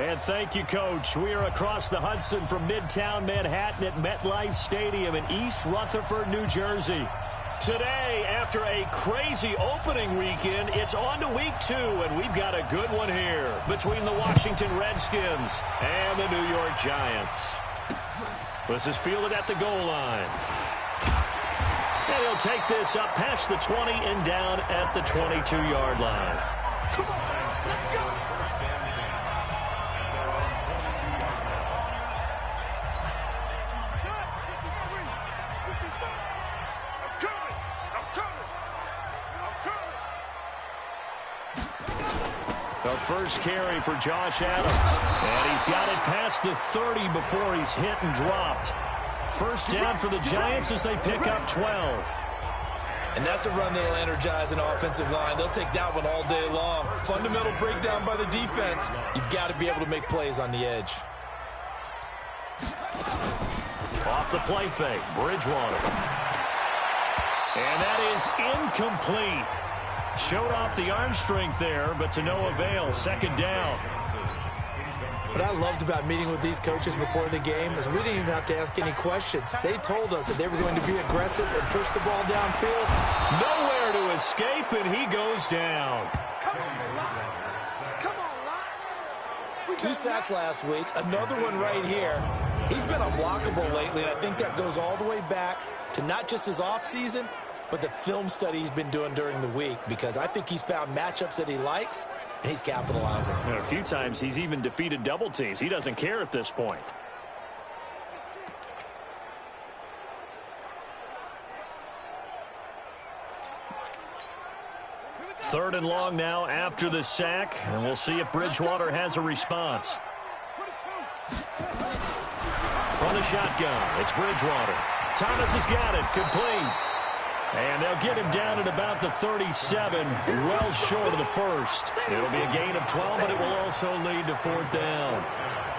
And thank you, Coach. We are across the Hudson from Midtown Manhattan at MetLife Stadium in East Rutherford, New Jersey. Today, after a crazy opening weekend, it's on to week 2, and we've got a good one here between the Washington Redskins and the New York Giants. This is fielded at the goal line. And he'll take this up past the 20 and down at the 22-yard line. Come on, let's go. The first carry for Josh Adams. And he's got it past the 30 before he's hit and dropped. First down for the Giants as they pick up 12. And that's a run that'll energize an offensive line. They'll take that one all day long. Fundamental breakdown by the defense. You've got to be able to make plays on the edge. Off the play fake, Bridgewater. And that is incomplete. Showed off the arm strength there, but to no avail. Second down. What I loved about meeting with these coaches before the game is we didn't even have to ask any questions. They told us that they were going to be aggressive and push the ball downfield. Nowhere to escape, and he goes down. Come on, line. Come on, line. 2 sacks last week, another one right here. He's been unblockable lately, and I think that goes all the way back to not just his offseason, but the film study he's been doing during the week, because I think he's found matchups that he likes, and he's capitalizing. And a few times he's even defeated double teams. He doesn't care at this point. Third and long now after the sack, and we'll see if Bridgewater has a response. From the shotgun, it's Bridgewater. Thomas has got it, complete. And they'll get him down at about the 37, well short of the first. It'll be a gain of 12, but it will also lead to 4th down.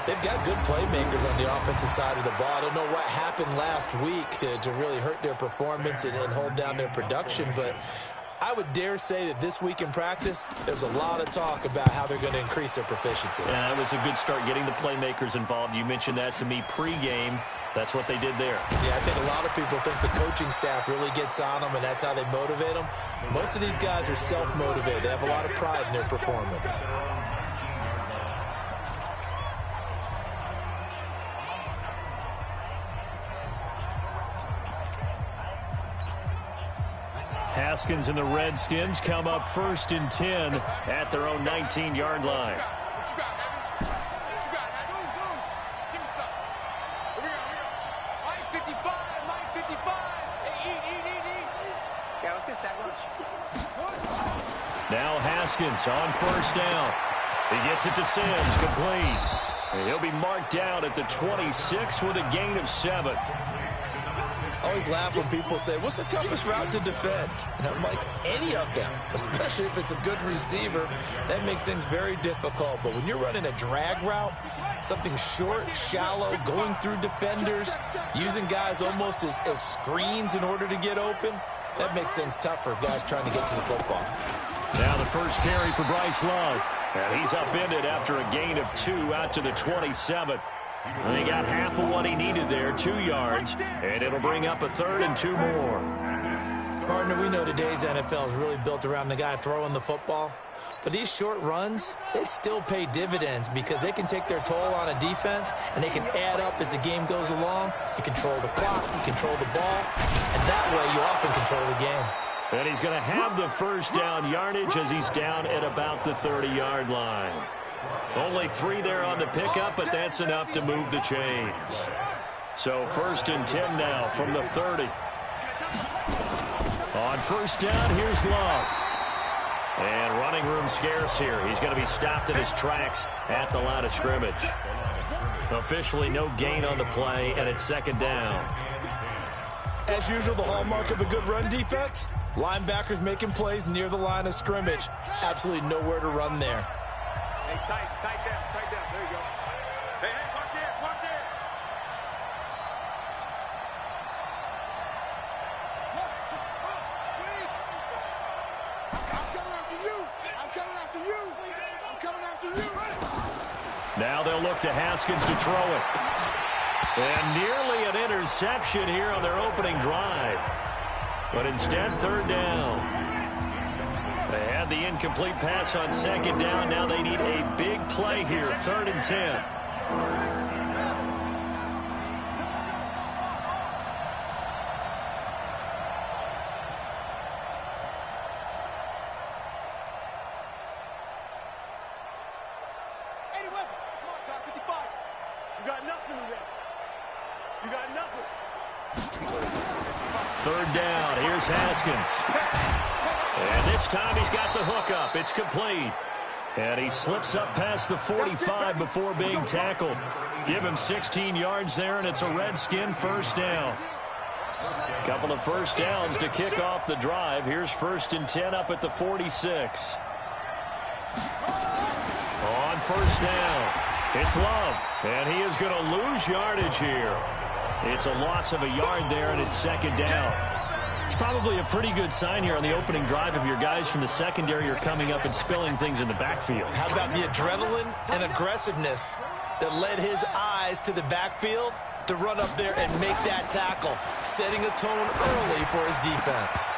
They've got good playmakers on the offensive side of the ball. I don't know what happened last week to really hurt their performance and hold down their production, but I would dare say that this week in practice, there's a lot of talk about how they're going to increase their proficiency. And that was a good start, getting the playmakers involved. You mentioned that to me pregame. That's what they did there. Yeah, I think a lot of people think the coaching staff really gets on them, and that's how they motivate them. Most of these guys are self-motivated. They have a lot of pride in their performance. Haskins and the Redskins come up 1st and 10 at their own 19-yard line. Now Haskins on 1st down. He gets it to Sims, complete. And he'll be marked down at the 26 with a gain of 7. I always laugh when people say, what's the toughest route to defend? And I'm like, any of them, especially if it's a good receiver. That makes things very difficult. But when you're running a drag route, something short, shallow, going through defenders, using guys almost as screens in order to get open, that makes things tough for guys trying to get to the football. Now the first carry for Bryce Love. And he's upended after a gain of 2 out to the 27. And he got half of what he needed there, 2 yards. And it'll bring up a 3rd and 2 more. Partner, we know today's NFL is really built around the guy throwing the football. But these short runs, they still pay dividends because they can take their toll on a defense, and they can add up as the game goes along. You control the clock, you control the ball, and that way you often control the game. And he's going to have the first down yardage as he's down at about the 30-yard line. Only 3 there on the pickup, but that's enough to move the chains. So 1st and 10 now from the 30. On 1st down, here's Love. And running room scarce here. He's going to be stopped in his tracks at the line of scrimmage. Officially no gain on the play, and it's 2nd down. As usual, the hallmark of a good run defense, linebackers making plays near the line of scrimmage. Absolutely nowhere to run there. Hey, tight down. There you go. Hey, watch it. I'm coming after you. Now they'll look to Haskins to throw it. And nearly an interception here on their opening drive. But instead, third down. They had the incomplete pass on second down. Now they need a big play here, 3rd and 10. You got nothing in there. You got nothing. 3rd down. Here's Haskins. And this time he's got the hook up. It's complete. And he slips up past the 45 before being tackled. Give him 16 yards there, and it's a Redskin first down. Couple of first downs to kick off the drive. Here's 1st and 10 up at the 46. On first down, it's Love, and he is going to lose yardage here. It's a loss of a yard there, and it's 2nd down. It's probably a pretty good sign here on the opening drive if your guys from the secondary are coming up and spilling things in the backfield. How about the adrenaline and aggressiveness that led his eyes to the backfield to run up there and make that tackle, setting a tone early for his defense.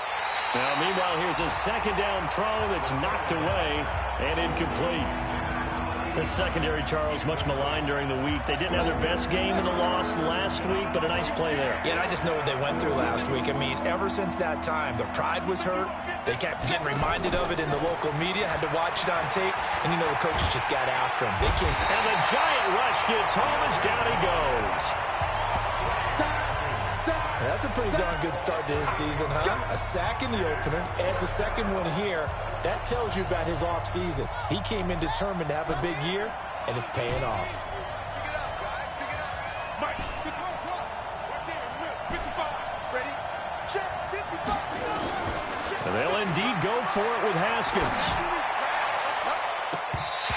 Now, meanwhile, here's a 2nd down throw that's knocked away and incomplete. The secondary, Charles, much maligned during the week. They didn't have their best game in the loss last week, but a nice play there. Yeah, and I just know what they went through last week. I mean, ever since that time, their pride was hurt. They kept getting reminded of it in the local media, had to watch it on tape, and you know the coaches just got after him. They came. And the giant rush gets home as down he goes. That's a pretty darn good start to his season, huh? A sack in the opener, adds a 2nd one here. That tells you about his offseason. He came in determined to have a big year, and it's paying off. And they'll indeed go for it with Haskins.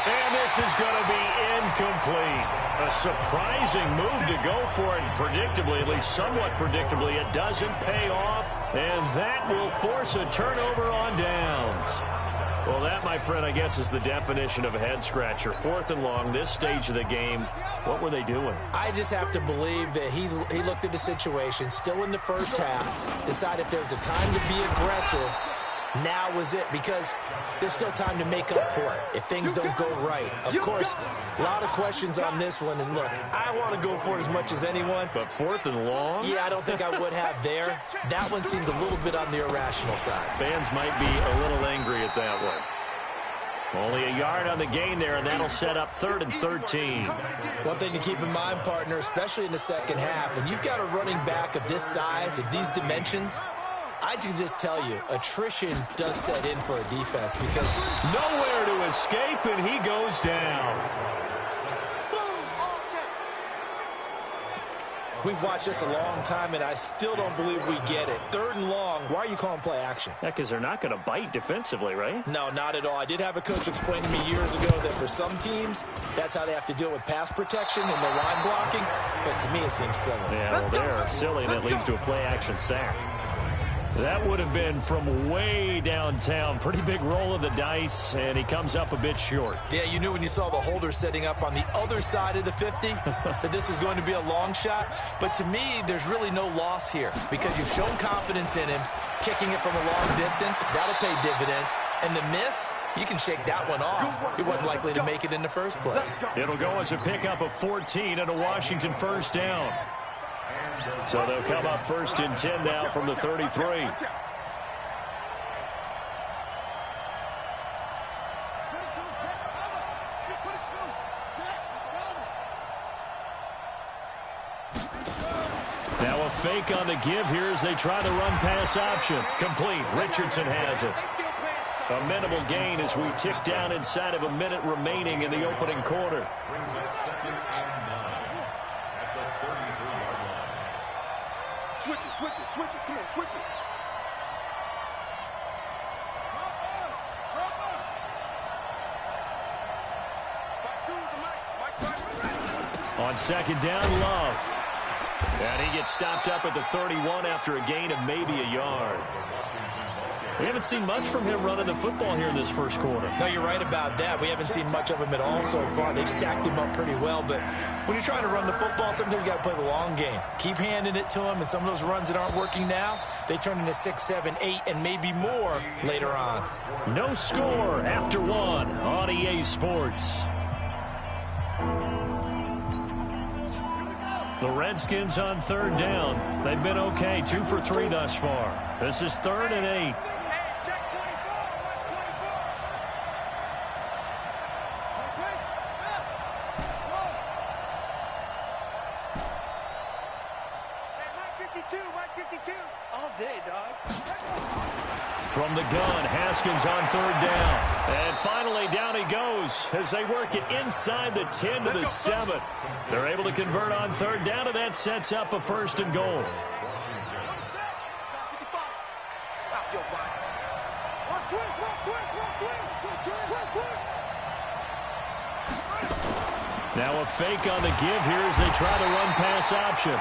And this is going to be incomplete. A surprising move to go for it. Predictably, at least somewhat predictably, it doesn't pay off. And that will force a turnover on downs. Well, that, my friend, I guess is the definition of a head-scratcher. 4th and long, this stage of the game. What were they doing? I just have to believe that he looked at the situation, still in the first half, decided if there was a time to be aggressive, now was it, because there's still time to make up for it if things don't go right. Of course, a lot of questions on this one, and look, I want to go for it as much as anyone. But 4th and long? Yeah, I don't think I would have there. That one seemed a little bit on the irrational side. Fans might be a little angry at that one. Only a yard on the gain there, and that'll set up 3rd and 13. One thing to keep in mind, partner, especially in the second half, and you've got a running back of this size, of these dimensions, I can just tell you, attrition does set in for a defense because nowhere to escape, and he goes down. We've watched this a long time, and I still don't believe we get it. 3rd and long, why are you calling play action? Yeah, because they're not going to bite defensively, right? No, not at all. I did have a coach explain to me years ago that for some teams, that's how they have to deal with pass protection and their line blocking, but to me it seems silly. Yeah, well, they're silly, and that leads to a play-action sack. That would have been from way downtown. Pretty big roll of the dice, and he comes up a bit short. Yeah, you knew when you saw the holder setting up on the other side of the 50 that this was going to be a long shot. But to me, there's really no loss here because you've shown confidence in him. Kicking it from a long distance, that'll pay dividends. And the miss, you can shake that one off. He wasn't likely to make it in the first place. It'll go as a pickup of 14 and a Washington first down. So they'll come up 1st and 10 now from the 33. Now a fake on the give here as they try the run-pass option. Complete. Richardson has it. A minimal gain as we tick down inside of a minute remaining in the opening quarter. Switch it. Come on, switch it. On 2nd down, Love. And he gets stopped up at the 31 after a gain of maybe a yard. We haven't seen much from him running the football here in this first quarter. No, you're right about that. We haven't seen much of him at all so far. They've stacked him up pretty well, but when you're trying to run the football, sometimes you got to play the long game. Keep handing it to him, and some of those runs that aren't working now, they turn into 6, 7, 8, and maybe more later on. No score after one on EA Sports. The Redskins on third down. They've been okay, 2 for 3 thus far. This is 3rd and 8. All day, dog. From the gun, Haskins on third down. And finally, down he goes as they work it inside the 10 to the 7. They're able to convert on third down, and that sets up a 1st and goal. Stop your body. Now a fake on the give here as they try to run pass option.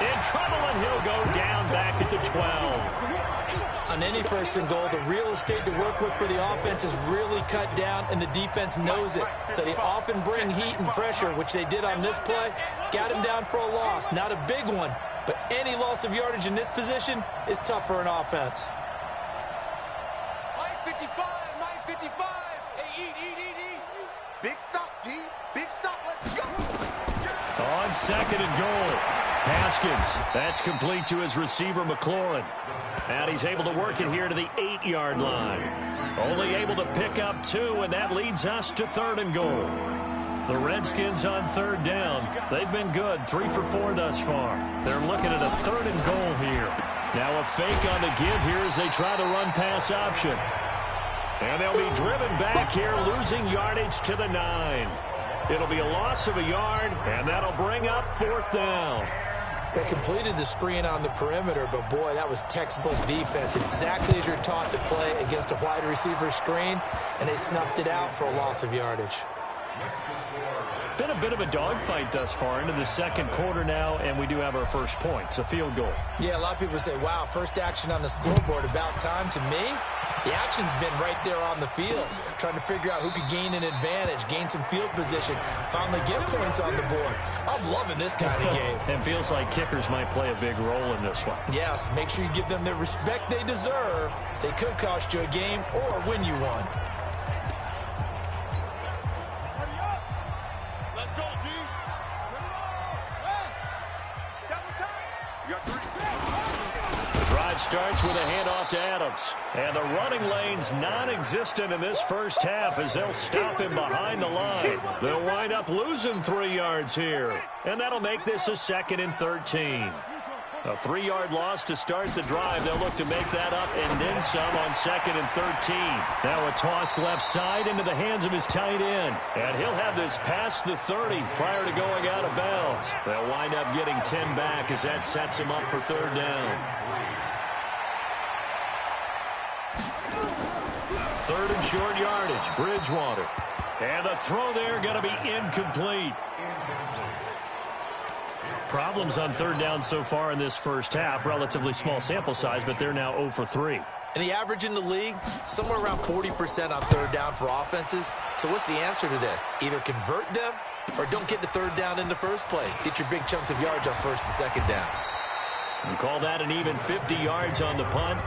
In trouble, and he'll go down back at the 12. On any 1st and goal, the real estate to work with for the offense is really cut down, and the defense knows it. So they often bring heat and pressure, which they did on this play. Got him down for a loss. Not a big one, but any loss of yardage in this position is tough for an offense. 55, 55. Hey, eat. Big stop, D. Big stop. Let's go. On 2nd and goal. Haskins, that's complete to his receiver, McLaurin. And he's able to work it here to the 8-yard line. Only able to pick up 2, and that leads us to 3rd and goal. The Redskins on third down. They've been good, 3 for 4 thus far. They're looking at a 3rd and goal here. Now a fake on the give here as they try to run pass option. And they'll be driven back here, losing yardage to the 9. It'll be a loss of a yard, and that'll bring up 4th down. They completed the screen on the perimeter, but boy, that was textbook defense. Exactly as you're taught to play against a wide receiver screen, and they snuffed it out for a loss of yardage. Been a bit of a dogfight thus far into the 2nd quarter now, and we do have our first points, a field goal. Yeah, a lot of people say, wow, first action on the scoreboard, about time. To me, the action's been right there on the field, trying to figure out who could gain an advantage, gain some field position, finally get points on the board. I'm loving this kind of game. It feels like kickers might play a big role in this one. Yes, make sure you give them the respect they deserve. They could cost you a game or win you one. Let's go, D. Double time. You got 3. The drive starts with a handoff to Adams. And the running lane's non-existent in this first half as they'll stop him behind the line. They'll wind up losing 3 yards here. And that'll make this a 2nd and 13. A 3-yard loss to start the drive. They'll look to make that up and then some on 2nd and 13. Now a toss left side into the hands of his tight end. And he'll have this past the 30 prior to going out of bounds. They'll wind up getting 10 back as that sets him up for 3rd down. 3rd and short yardage, Bridgewater. And the throw there going to be incomplete. Problems on 3rd down so far in this first half. Relatively small sample size, but they're now 0 for 3. And the average in the league, somewhere around 40% on 3rd down for offenses. So what's the answer to this? Either convert them or don't get to 3rd down in the first place. Get your big chunks of yards on 1st and 2nd down. And call that an even 50 yards on the punt.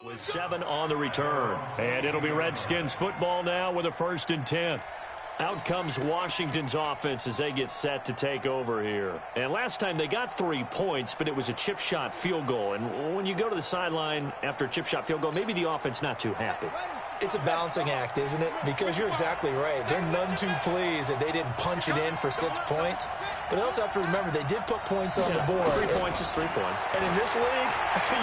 With 7 on the return. And it'll be Redskins football now with a 1st and 10. Out comes Washington's offense as they get set to take over here. And last time they got 3 points, but it was a chip shot field goal. And when you go to the sideline after a chip shot field goal, maybe the offense not too happy. It's a balancing act, isn't it? Because you're exactly right. They're none too pleased that they didn't punch it in for 6 points. But they also have to remember they did put points on the board. 3 points is 3 points. And in this league,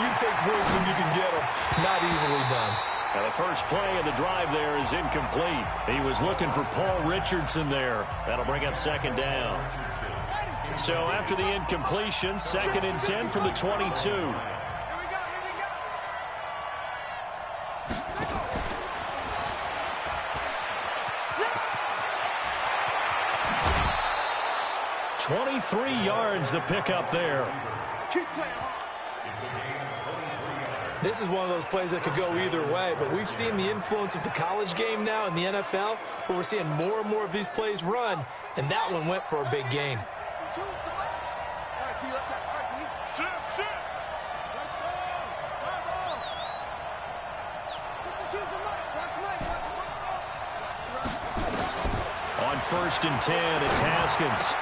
you take points when you can get them. Not easily done. Now the first play of the drive there is incomplete. He was looking for Paul Richardson there. That'll bring up second down. So after the incompletion, 2nd and 10 from the 22. yards the pickup there. This is one of those plays that could go either way, but we've seen the influence of the college game now in the NFL, where we're seeing more and more of these plays run, and that one went for a big gain. On 1st and 10, it's Haskins.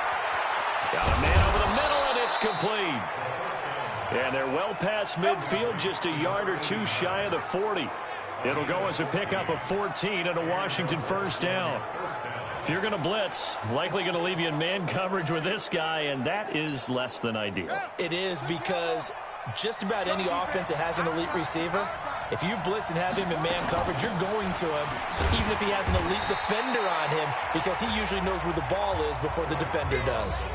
Got a man over the middle, and it's complete. And they're well past midfield, just a yard or two shy of the 40. It'll go as a pickup of 14 and a Washington first down. If you're going to blitz, likely going to leave you in man coverage with this guy, and that is less than ideal. It is, because just about any offense that has an elite receiver, if you blitz and have him in man coverage, you're going to him, even if he has an elite defender on him, because he usually knows where the ball is before the defender does.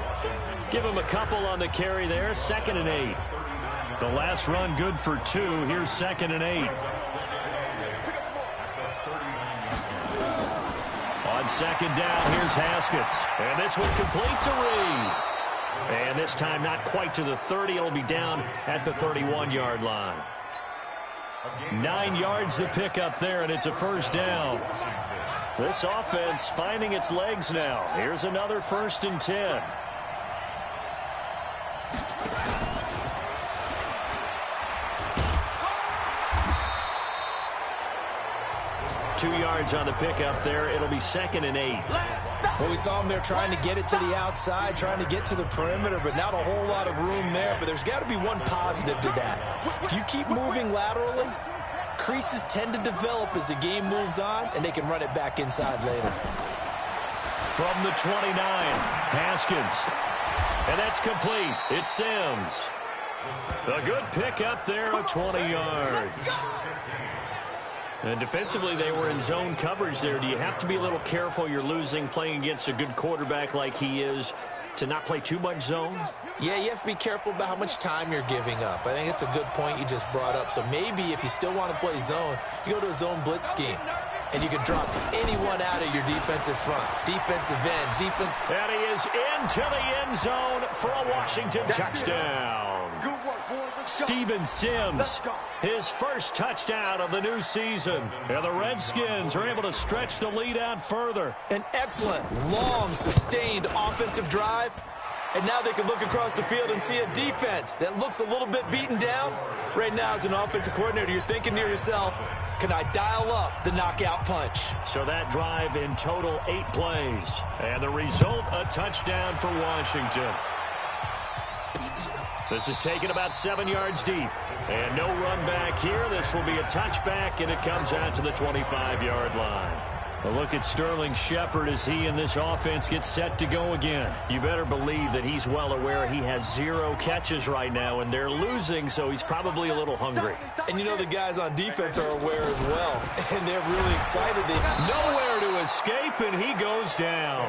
Give him a couple on the carry there, 2nd and 8. The last run good for 2. Here's 2nd and 8. On 2nd down, here's Haskins. And this one complete to Reed. And this time not quite to the 30. It'll be down at the 31-yard line. 9 yards the pickup there, and it's a first down. This offense finding its legs now. Here's another 1st and 10. Two yards on the pickup there. It'll be 2nd and 8. Well, we saw him there trying to get it to the outside, trying to get to the perimeter, but not a whole lot of room there. But there's got to be one positive to that. If you keep moving laterally, creases tend to develop as the game moves on, and they can run it back inside later. From the 29, Haskins. And that's complete. It's Sims. A good pickup there of 20 yards. And defensively, they were in zone coverage there. Do you have to be a little careful? You're losing playing against a good quarterback like he is to not play too much zone? Yeah, you have to be careful about how much time you're giving up. I think it's a good point you just brought up. So maybe if you still want to play zone, you go to a zone blitz scheme. And you can drop anyone out of your defensive front. Defensive end, defense. And he is into the end zone for a Washington touchdown. Steven Sims, his first touchdown of the new season. And the Redskins are able to stretch the lead out further. An excellent, long, sustained offensive drive. And now they can look across the field and see a defense that looks a little bit beaten down. Right now, as an offensive coordinator, you're thinking to yourself, can I dial up the knockout punch? So that drive in total 8 plays. And the result, a touchdown for Washington. This is taken about 7 yards deep. And no run back here. This will be a touchback, and it comes out to the 25-yard line. A look at Sterling Shepard as he and this offense get set to go again. You better believe that he's well aware he has 0 catches right now, and they're losing, so he's probably a little hungry. And you know the guys on defense are aware as well, and they're really excited. Nowhere to escape, and he goes down.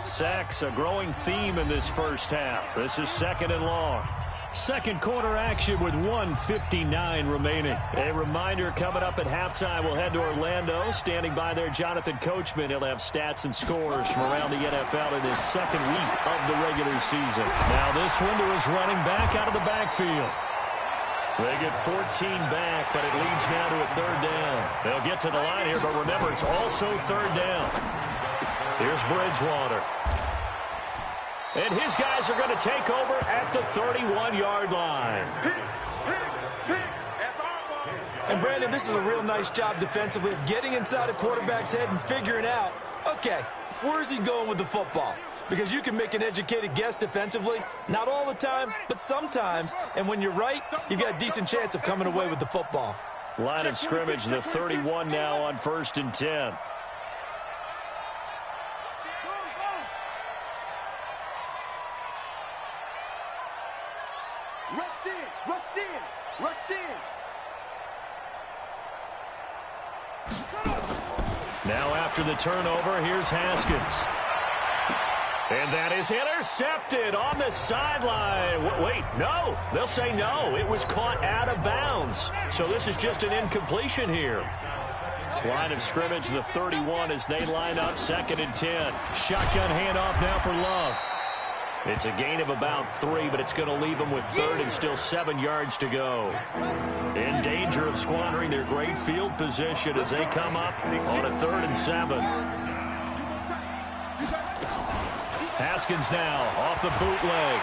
Sacks, a growing theme in this first half. This is 2nd and long. Second quarter action with 1:59 remaining. A reminder, coming up at halftime, we'll head to Orlando. Standing by there, Jonathan Coachman. He'll have stats and scores from around the NFL in his 2nd week of the regular season. Now this window is running back out of the backfield. They get 14 back, but it leads now to a 3rd down. They'll get to the line here, but remember, it's also 3rd down. Here's Bridgewater. And his guys are going to take over at the 31-yard line. And, Brandon, this is a real nice job defensively of getting inside a quarterback's head and figuring out, okay, where's he going with the football? Because you can make an educated guess defensively, not all the time, but sometimes. And when you're right, you've got a decent chance of coming away with the football. Line of scrimmage, the 31 now on 1st and 10. Rush in, rush in, rush in. Now after the turnover, here's Haskins. And that is intercepted on the sideline. Wait, no. They'll say no. It was caught out of bounds. So this is just an incompletion here. Line of scrimmage, the 31 as they line up 2nd and 10. Shotgun handoff now for Love. It's a gain of about 3, but it's going to leave them with 3rd and still 7 yards to go. In danger of squandering their great field position as they come up on a 3rd and 7. Haskins now off the bootleg.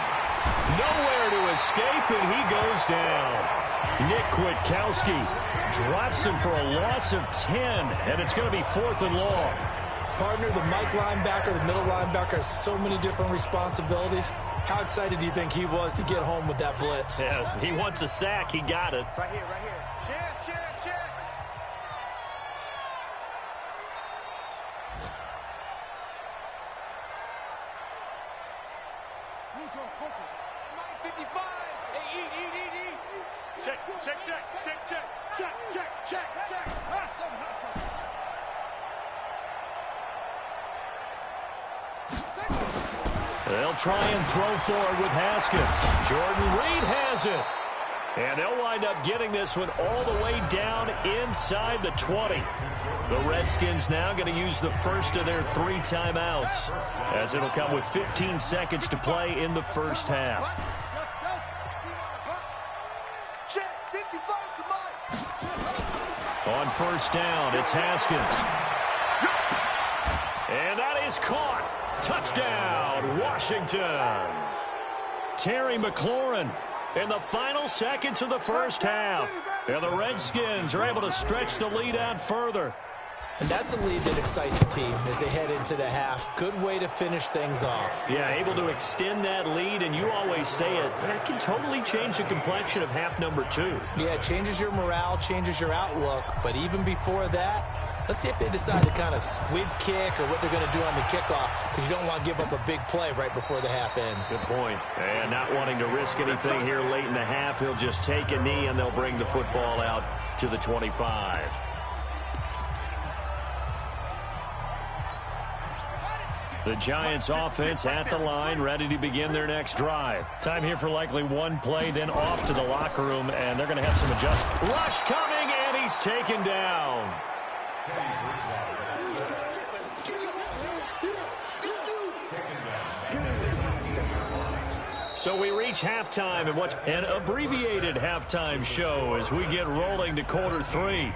Nowhere to escape, and he goes down. Nick Kwiatkowski drops him for a loss of 10, and it's going to be 4th and long. Partner, the Mike linebacker, the middle linebacker has so many different responsibilities. How excited do you think he was to get home with that blitz? Yeah, he wants a sack. He got it. Right here, right here. Check. Mike 55. Hey, eat. Check. They'll try and throw forward with Haskins. Jordan Reed has it. And they'll wind up getting this one all the way down inside the 20. The Redskins now going to use the first of their 3 timeouts, as it'll come with 15 seconds to play in the first half. On 1st down, it's Haskins. And that is caught. Touchdown, Washington. Terry McLaurin in the final seconds of the first half. And the Redskins are able to stretch the lead out further. And that's a lead that excites the team as they head into the half. Good way to finish things off. Yeah, able to extend that lead, and you always say it, that can totally change the complexion of half number 2. Yeah, it changes your morale, changes your outlook. But even before that, let's see if they decide to kind of squib kick or what they're going to do on the kickoff, because you don't want to give up a big play right before the half ends. Good point. And not wanting to risk anything here late in the half, he'll just take a knee, and they'll bring the football out to the 25. The Giants offense at the line, ready to begin their next drive. Time here for likely one play, then off to the locker room, and they're going to have some adjustments. Rush coming, and he's taken down. So we reach halftime, and what's an abbreviated halftime show as we get rolling to quarter 3.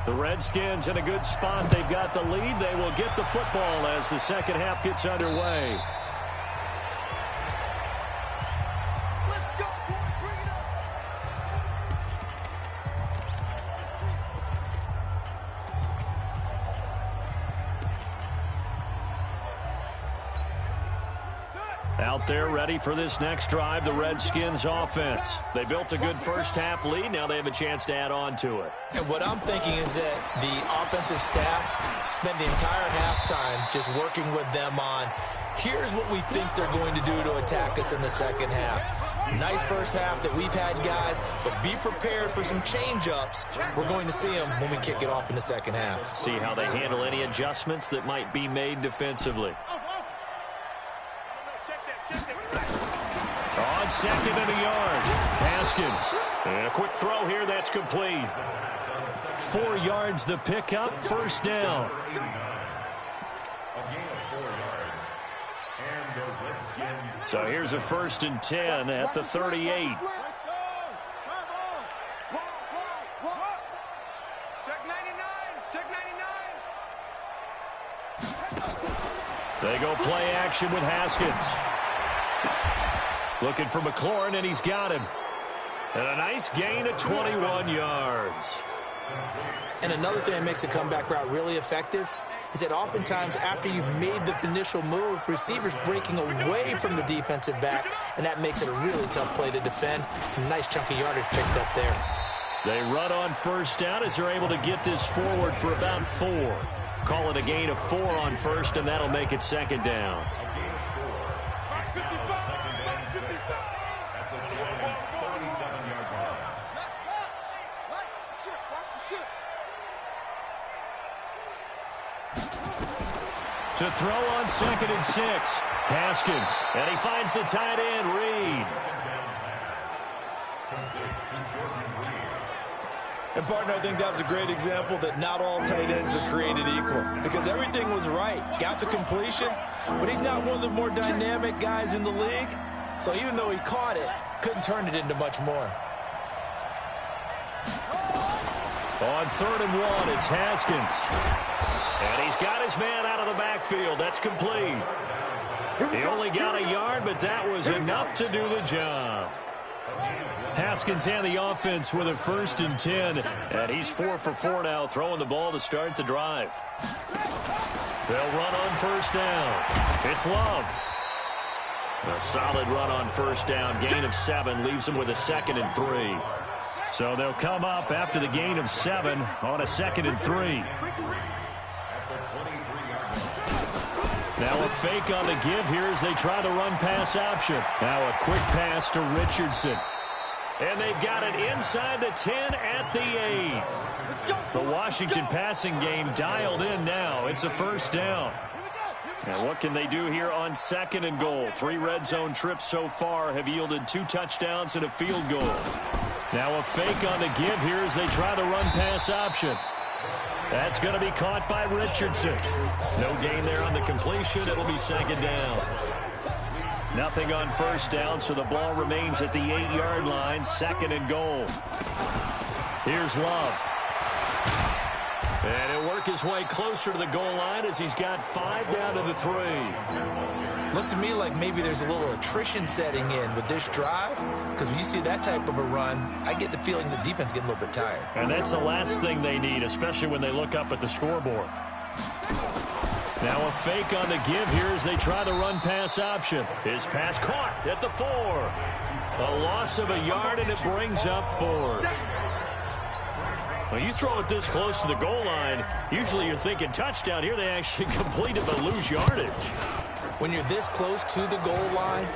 The Redskins in a good spot. They've got the lead. They will get the football as the second half gets underway. Let's go, boys. Bring it up. Out there ready for this next drive, the Redskins offense. They built a good first half lead. Now they have a chance to add on to it. And what I'm thinking is that the offensive staff spent the entire halftime just working with them on, here's what we think they're going to do to attack us in the second half. Nice first half that we've had, guys, but be prepared for some change-ups. We're going to see them when we kick it off in the second half. See how they handle any adjustments that might be made defensively. On 2nd and a yard, Haskins. And a quick throw here, that's complete. 4 yards the pickup, first down. So here's a 1st and 10 at the 38. Check 99. Check 99. They go play action with Haskins. Looking for McLaurin, and he's got him. And a nice gain of 21 yards. And another thing that makes a comeback route really effective is that oftentimes after you've made the initial move, receivers breaking away from the defensive back, and that makes it a really tough play to defend. A nice chunk of yardage picked up there. They run on first down as they're able to get this forward for about 4. Call it a gain of 4 on first, and that'll make it second down. To throw on 2nd and 6, Haskins, and he finds the tight end, Reed. And, partner, I think that was a great example that not all tight ends are created equal, because everything was right. Got the completion, but he's not one of the more dynamic guys in the league. So even though he caught it, couldn't turn it into much more. On 3rd and 1, it's Haskins. And he's got his man out of the backfield. That's complete. He only got a yard, but that was enough to do the job. Haskins and the offense with a 1st and 10. And he's 4 for 4 now, throwing the ball to start the drive. They'll run on 1st down. It's Love. A solid run on 1st down. Gain of 7 leaves him with a 2nd and 3. So they'll come up after the gain of 7 on a 2nd and 3. Now a fake on the give here as they try the run-pass option. Now a quick pass to Richardson. And they've got it inside the 10 at the 8. The Washington passing game dialed in now. It's a 1st down. And what can they do here on 2nd and goal? 3 red zone trips so far have yielded 2 touchdowns and a field goal. Now a fake on the give here as they try the run-pass option. That's going to be caught by Richardson. No gain there on the completion. It'll be 2nd down. Nothing on 1st down, so the ball remains at the 8-yard line. 2nd and goal. Here's Love. And he'll work his way closer to the goal line as he's got 5 down to the 3. Looks to me like maybe there's a little attrition setting in with this drive, because when you see that type of a run, I get the feeling the defense getting a little bit tired. And that's the last thing they need, especially when they look up at the scoreboard. Now a fake on the give here as they try the run-pass option. His pass caught at the 4. A loss of a yard, and it brings up 4. When you throw it this close to the goal line, usually you're thinking touchdown. Here they actually completed but lose yardage. When you're this close to the goal line,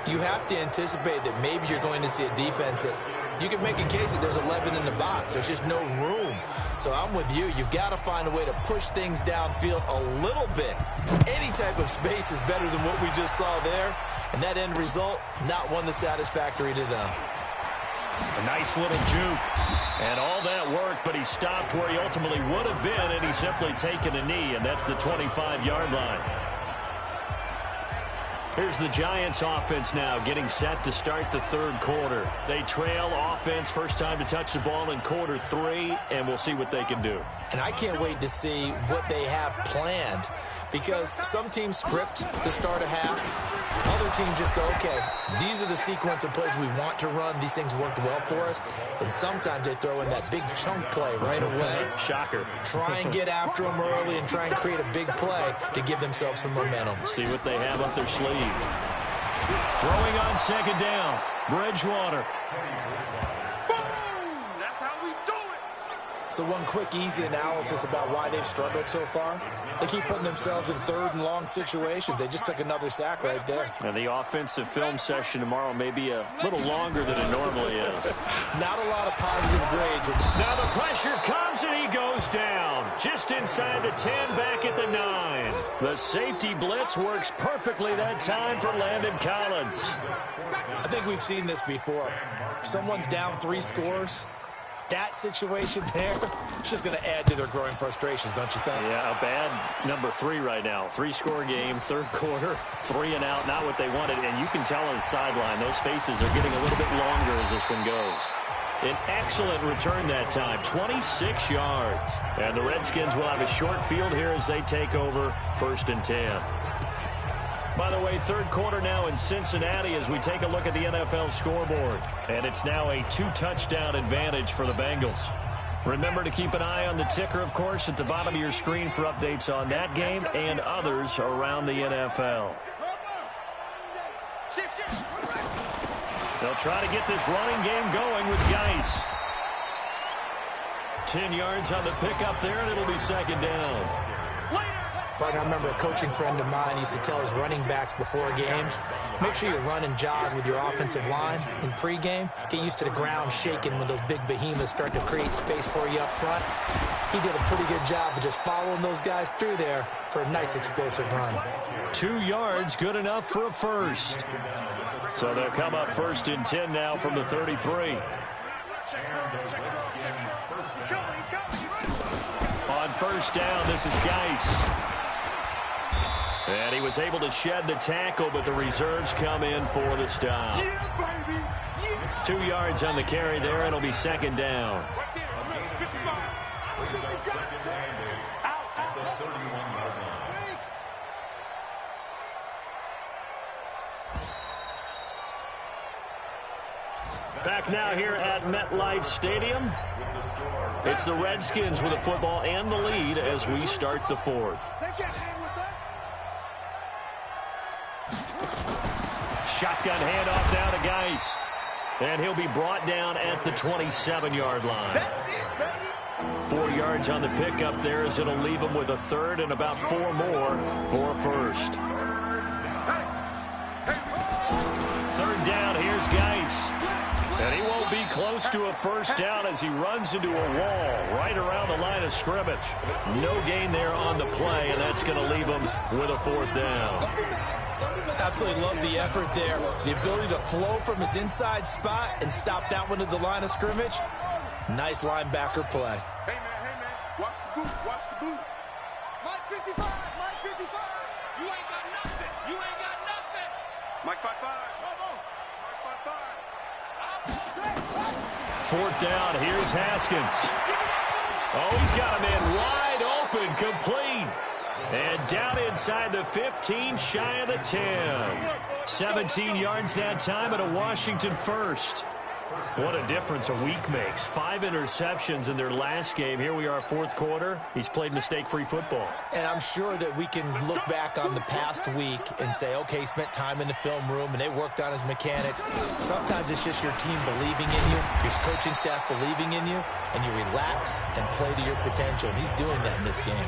you have to anticipate that maybe you're going to see a defense that you can make a case that there's 11 in the box. There's just no room. So I'm with you. You've got to find a way to push things downfield a little bit. Any type of space is better than what we just saw there. And that end result, not one that's satisfactory to them. A nice little juke. And all that worked, but he stopped where he ultimately would have been, and he's simply taken a knee, and that's the 25-yard line. Here's the Giants offense now getting set to start the 3rd quarter. They trail offense, first time to touch the ball in quarter 3, and we'll see what they can do. And I can't wait to see what they have planned, because some teams script to start a half. Other teams just go, okay, these are the sequence of plays we want to run. These things worked well for us. And sometimes they throw in that big chunk play right away. Shocker. Try and get after them early and try and create a big play to give themselves some momentum. See what they have up their sleeve. Throwing on 2nd down, Bridgewater. So one quick, easy analysis about why they've struggled so far. They keep putting themselves in 3rd and long situations. They just took another sack right there. And the offensive film session tomorrow may be a little longer than it normally is. Not a lot of positive grades. Now the pressure comes and he goes down. Just inside the 10, back at the 9. The safety blitz works perfectly that time for Landon Collins. I think we've seen this before. Someone's down 3 scores. That situation there, it's just going to add to their growing frustrations, don't you think? Yeah, a bad number 3 right now. 3-score game, 3rd quarter, 3 and out, not what they wanted. And you can tell on the sideline, those faces are getting a little bit longer as this one goes. An excellent return that time, 26 yards. And the Redskins will have a short field here as they take over 1st and 10. By the way, third quarter now in Cincinnati as we take a look at the NFL scoreboard. And it's now a 2-touchdown advantage for the Bengals. Remember to keep an eye on the ticker, of course, at the bottom of your screen for updates on that game and others around the NFL. They'll try to get this running game going with Geis. 10 yards on the pickup there, and it'll be second down. Partner, I remember a coaching friend of mine used to tell his running backs before games, make sure you run and jog with your offensive line in pregame. Get used to the ground shaking when those big behemoths start to create space for you up front. He did a pretty good job of just following those guys through there for a nice explosive run. 2 yards, good enough for a first. So they'll come up first and 10 now from the 33. On first down, this is Geis. And he was able to shed the tackle, but the reserves come in for the stop. 2 yards on the carry there. It'll be second down. Back now here at MetLife Stadium. It's the Redskins with the football and the lead as we start the fourth. Shotgun handoff down to Geis. And he'll be brought down at the 27-yard line. 4 yards on the pickup there as it'll leave him with a third and about 4 more for a first. Third down, here's Geis. And he won't be close to a first down as he runs into a wall right around the line of scrimmage. No gain there on the play, and that's going to leave him with a fourth down. Absolutely love the effort there. The ability to flow from his inside spot and stop that one at the line of scrimmage. Nice linebacker play. Hey, man, watch the boot, watch the boot. Mike 55, Mike 55. You ain't got nothing, you ain't got nothing. Mike 55. Fourth down, here's Haskins. Oh, he's got a man wide open, complete. And down inside the 15, shy of the 10. 17 yards that time and a Washington first. What a difference a week makes. 5 interceptions in their last game. Here we are, fourth quarter. He's played mistake-free football. And I'm sure that we can look back on the past week and say, okay, he spent time in the film room and they worked on his mechanics. Sometimes it's just your team believing in you, your coaching staff believing in you, and you relax and play to your potential. And he's doing that in this game.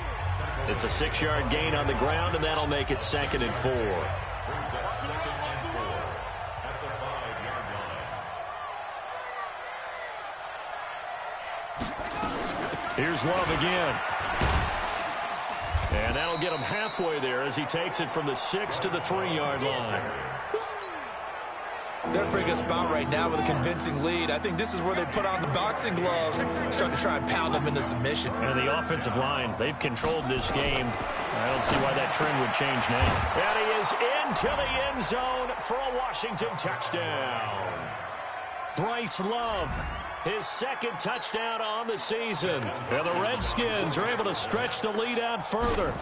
It's a 6-yard gain on the ground, and that'll make it second and 4. Here's Love again. And that'll get him halfway there as he takes it from the 6 to the 3-yard line. They're in a pretty good spot right now with a convincing lead. I think this is where they put on the boxing gloves, start to try and pound them into submission. And the offensive line, they've controlled this game. I don't see why that trend would change now. And he is into the end zone for a Washington touchdown. Bryce Love, his second touchdown on the season. And the Redskins are able to stretch the lead out further.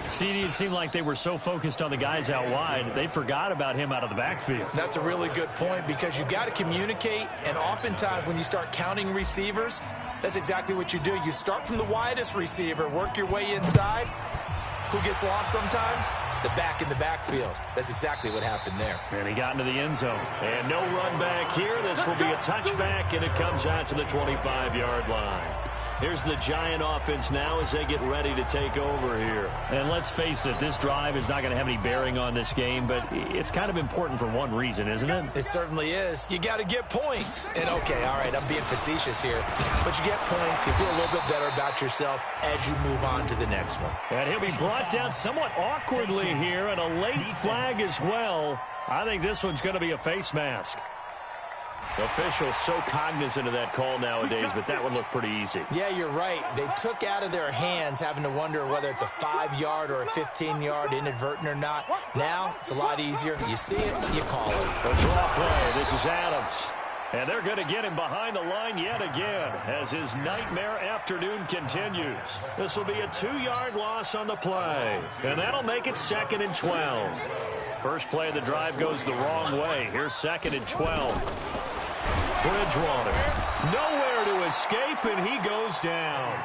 CD, it seemed like they were so focused on the guys out wide, they forgot about him out of the backfield. That's a really good point because you've got to communicate, and oftentimes when you start counting receivers, that's exactly what you do. You start from the widest receiver, work your way inside. Who gets lost sometimes? The back in the backfield. That's exactly what happened there. And he got into the end zone. And no run back here. This will be a touchback, and it comes out to the 25-yard line. Here's the Giant offense now as they get ready to take over here. And let's face it, this drive is not going to have any bearing on this game, but it's kind of important for one reason, isn't it? It certainly is. You got to get points. And, okay, all right, I'm being facetious here. But you get points, you feel a little bit better about yourself as you move on to the next one. And he'll be brought down somewhat awkwardly here, and a late flag as well. I think this one's going to be a face mask. Officials so cognizant of that call nowadays, but that one looked pretty easy. Yeah, you're right. They took out of their hands having to wonder whether it's a 5-yard or a 15-yard inadvertent or not. Now, it's a lot easier. You see it, you call it. A draw play. This is Adams. And they're going to get him behind the line yet again as his nightmare afternoon continues. This will be a 2-yard loss on the play, and that'll make it 2nd and 12. First play of the drive goes the wrong way. Here's 2nd and 12. Bridgewater, nowhere to escape, and he goes down.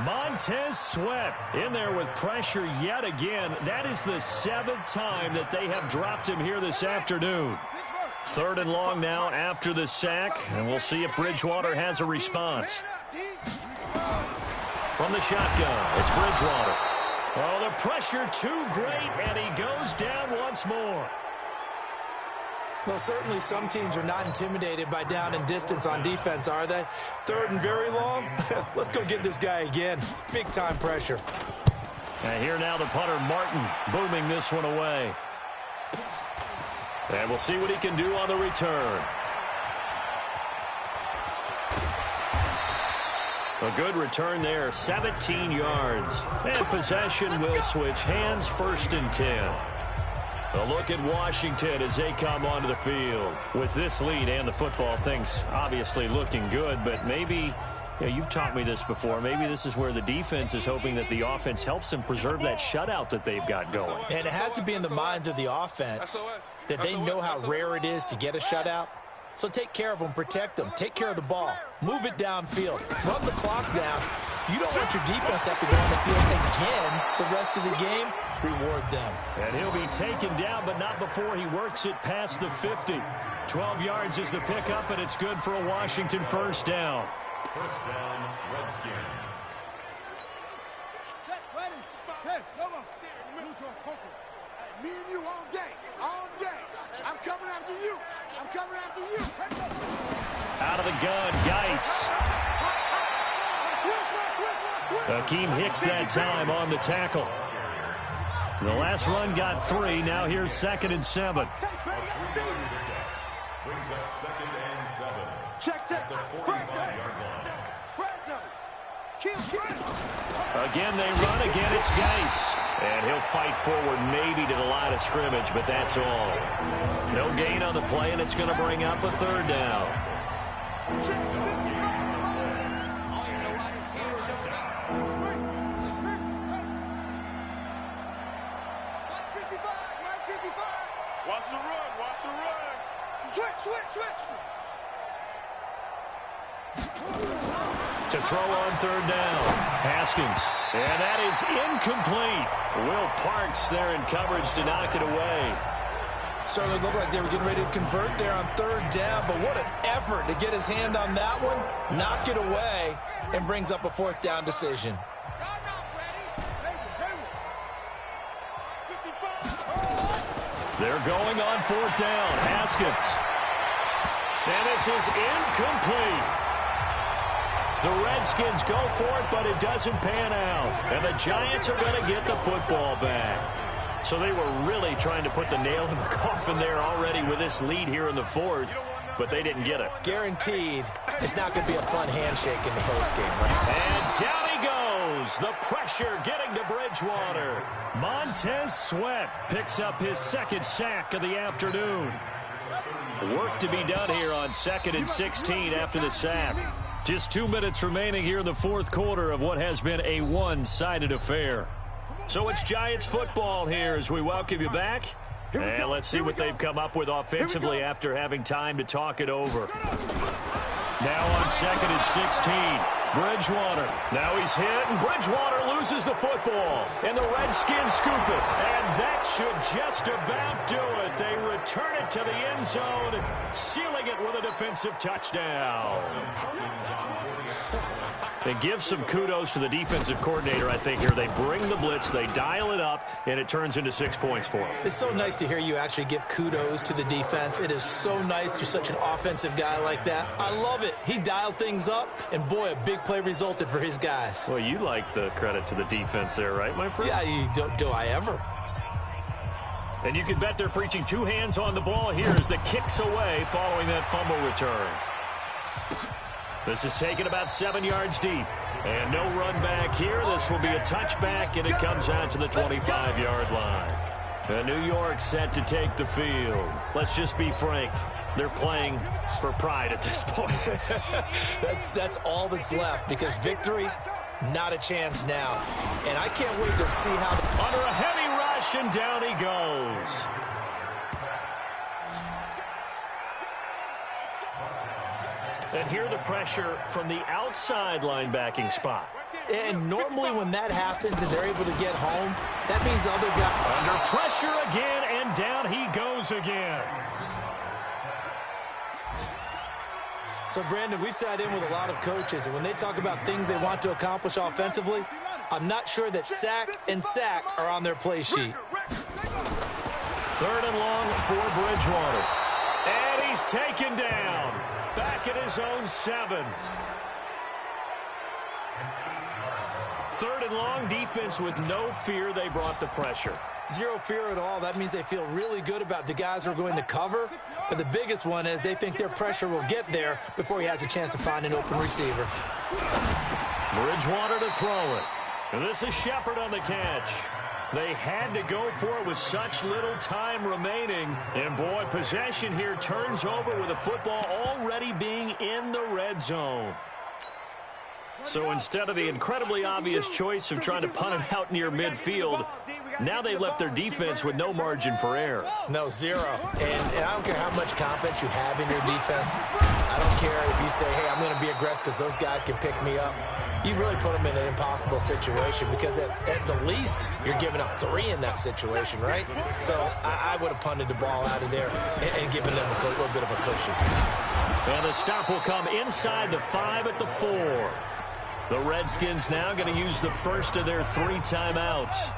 Montez Sweat in there with pressure yet again. That is the 7th time that they have dropped him here this afternoon. 3rd and long now after the sack, and we'll see if Bridgewater has a response. From the shotgun, it's Bridgewater. Oh, the pressure too great, and he goes down once more. Well, certainly some teams are not intimidated by down and distance on defense, are they? 3rd and very long? Let's go get this guy again. Big-time pressure. And here now the punter, Martin, booming this one away. And we'll see what he can do on the return. A good return there, 17 yards. And possession will switch hands, 1st and 10. A look at Washington as they come onto the field. With this lead and the football, things obviously looking good, but maybe, you've taught me this before, maybe this is where the defense is hoping that the offense helps them preserve that shutout that they've got going. And it has to be in the minds of the offense that they know how rare it is to get a shutout. So take care of them, protect them, take care of the ball, move it downfield, run the clock down. You don't want your defense to have to go on the field again the rest of the game. Reward them. And he'll be taken down, but not before he works it past the 50. 12 yards is the pickup, and it's good for a Washington 1st down. 1st down, Redskins. Set, ready. Hey, come on. Neutral, focus. Me and you all day. All day. I'm coming after you. I'm coming after you. Out of the gun, Geis. Akeem Hicks that time on the tackle. The last run got 3. Now here's 2nd and 7. Brings up 2nd and 7. Check. The 45-yard line. Again, they run. Again, it's Geis. And he'll fight forward maybe to the line of scrimmage, but that's all. No gain on the play, and it's going to bring up a 3rd down. Watch the run. Switch. To throw on 3rd down. Haskins. And that is incomplete. Will Parks there in coverage to knock it away. Certainly looked like they were getting ready to convert there on 3rd down, but what an effort to get his hand on that one, knock it away, and brings up a 4th down decision. They're going on 4th down. Haskins. And this is incomplete. The Redskins go for it, but it doesn't pan out. And the Giants are going to get the football back. So they were really trying to put the nail in the coffin there already with this lead here in the 4th, but they didn't get it. Guaranteed it's not going to be a fun handshake in the postgame, right? And down he goes. The pressure getting to Bridgewater. Montez Sweat picks up his 2nd sack of the afternoon. Work to be done here on 2nd and 16 after the sack. Just 2 minutes remaining here in the 4th quarter of what has been a one-sided affair. So it's Giants football here as we welcome you back. And let's see what they've come up with offensively after having time to talk it over. Now on 2nd and 16, Bridgewater. Now he's hit, and Bridgewater loses the football. And the Redskins scoop it. And that should just about do it. They return it to the end zone, sealing it with a defensive touchdown. And give some kudos to the defensive coordinator, I think, here. They bring the blitz, they dial it up, and it turns into 6 points for them. It's so nice to hear you actually give kudos to the defense. It is so nice. You're such an offensive guy like that. I love it. He dialed things up, and boy, a big play resulted for his guys. Well, you like the credit to the defense there, right, my friend? Yeah, do I ever? And you can bet they're preaching 2 hands on the ball here as the kick's away following that fumble return. This is taken about 7 yards deep. And no run back here. This will be a touchback, and it comes out to the 25-yard line. And New York set to take the field. Let's just be frank. They're playing for pride at this point. That's all that's left, because victory, not a chance now. And I can't wait to see how... Under a heavy rush, and down he goes. And here the pressure from the outside linebacking spot. And normally when that happens and they're able to get home, that means the other guy... Under pressure again, and down he goes again. So, Brandon, we sat in with a lot of coaches, and when they talk about things they want to accomplish offensively, I'm not sure that sack and sack are on their play sheet. 3rd and long for Bridgewater. And he's taken down. Back at his own 7. 3rd and long, defense with no fear. They brought the pressure. Zero fear at all. That means they feel really good about the guys who are going to cover. But the biggest one is they think their pressure will get there before he has a chance to find an open receiver. Bridgewater to throw it. And this is Shepard on the catch. They had to go for it with such little time remaining. And, boy, possession here turns over with the football already being in the red zone. So instead of the incredibly obvious choice of trying to punt it out near midfield, now they've left their defense with no margin for error. No, zero. And I don't care how much confidence you have in your defense. I don't care if you say, hey, I'm going to be aggressive because those guys can pick me up. You really put them in an impossible situation, because at the least, you're giving up 3 in that situation, right? So I would have punted the ball out of there and given them a little bit of a cushion. And the stop will come inside the 5 at the 4. The Redskins now going to use the first of their 3 timeouts.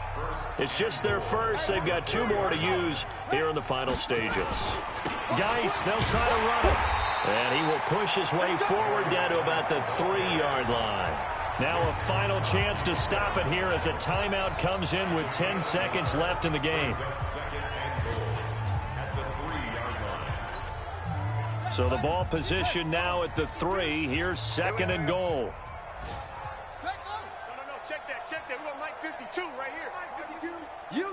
It's just their first. They've got 2 more to use here in the final stages. Geis, they'll try to run it. And he will push his way forward down to about the 3-yard line. Now a final chance to stop it here as a timeout comes in with 10 seconds left in the game. So the ball position now at the 3. Here's 2nd and goal. No, check that. We got Mike 52 right here. Mike 52. You.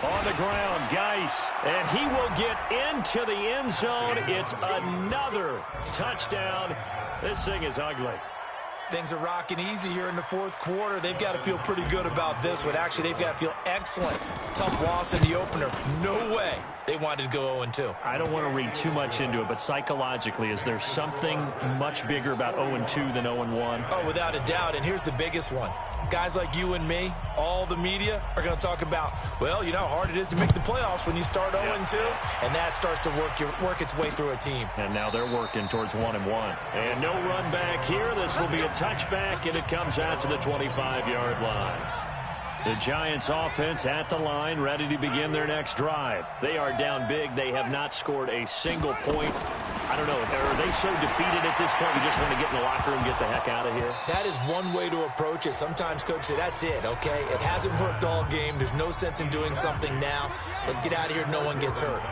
On the ground, Geis, and he will get into the end zone. It's another touchdown. This thing is ugly. Things are rocking easy here in the 4th quarter. They've got to feel pretty good about this one. Actually, they've got to feel excellent. Tough loss in the opener. No way they wanted to go 0-2. I don't want to read too much into it, but psychologically, is there something much bigger about 0-2 than 0-1? Oh, without a doubt, and here's the biggest one. Guys like you and me, all the media, are going to talk about, well, you know how hard it is to make the playoffs when you start 0-2, and that starts to work its way through a team. And now they're working towards 1-1. And no run back here. This will be a touchback, and it comes out to the 25-yard line. The Giants offense at the line, ready to begin their next drive. They are down big. They have not scored a single point. I don't know. Are they so defeated at this point we just want to get in the locker room and get the heck out of here? That is one way to approach it. Sometimes coaches say, that's it, okay? It hasn't worked all game. There's no sense in doing something now. Let's get out of here. No one gets hurt.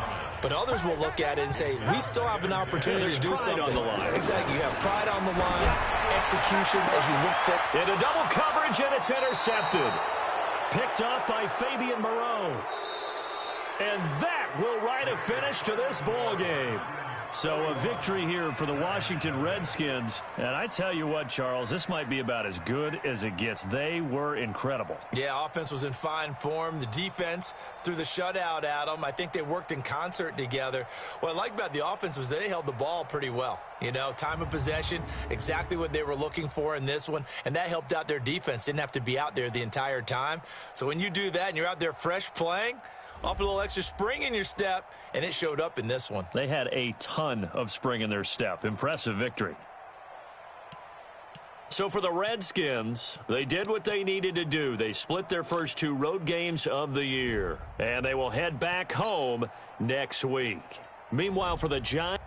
But others will look at it and say, we still have an opportunity to do something. On the line. Exactly. You have pride on the line, execution as you look for. Into double coverage, and it's intercepted. Picked up by Fabian Moreau. And that will write a finish to this ball game. So a victory here for the Washington Redskins. And I tell you what, Charles, this might be about as good as it gets. They were incredible. Yeah, offense was in fine form. The defense threw the shutout at them. I think they worked in concert together. What I like about the offense was they held the ball pretty well. You know, time of possession, exactly what they were looking for in this one. And that helped out their defense. Didn't have to be out there the entire time. So when you do that and you're out there fresh playing, off a little extra spring in your step, and it showed up in this one. They had a ton of spring in their step. Impressive victory. So for the Redskins, they did what they needed to do. They split their first 2 road games of the year, and they will head back home next week. Meanwhile, for the Giants...